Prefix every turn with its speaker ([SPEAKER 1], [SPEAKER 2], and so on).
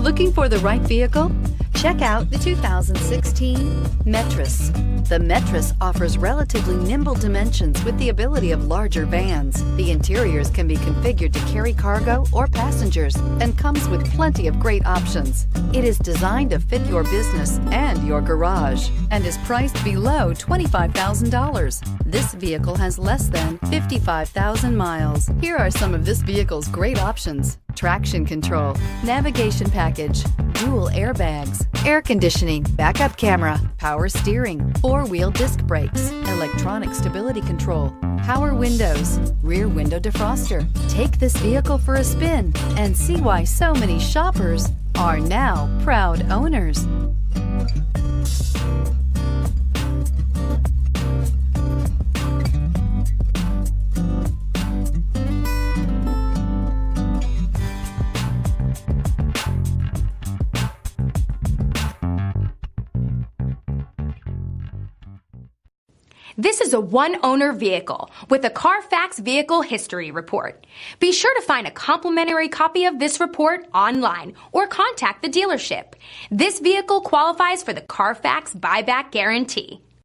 [SPEAKER 1] Looking for the right vehicle? Check out the 2016 Metris. The Metris offers relatively nimble dimensions with the ability of larger vans. The interiors can be configured to carry cargo or passengers and comes with plenty of great options. It is designed to fit your business and your garage and is priced below $25,000. This vehicle has less than 55,000 miles. Here are some of this vehicle's great options: traction control, navigation package, dual airbags, air conditioning, backup camera, power steering, four-wheel disc brakes, electronic stability control, power windows, rear window defroster. Take this vehicle for a spin and see why so many shoppers are now proud owners.
[SPEAKER 2] This is a one-owner vehicle with a Carfax Vehicle History Report. Be sure to find a complimentary copy of this report online or contact the dealership. This vehicle qualifies for the Carfax Buyback Guarantee.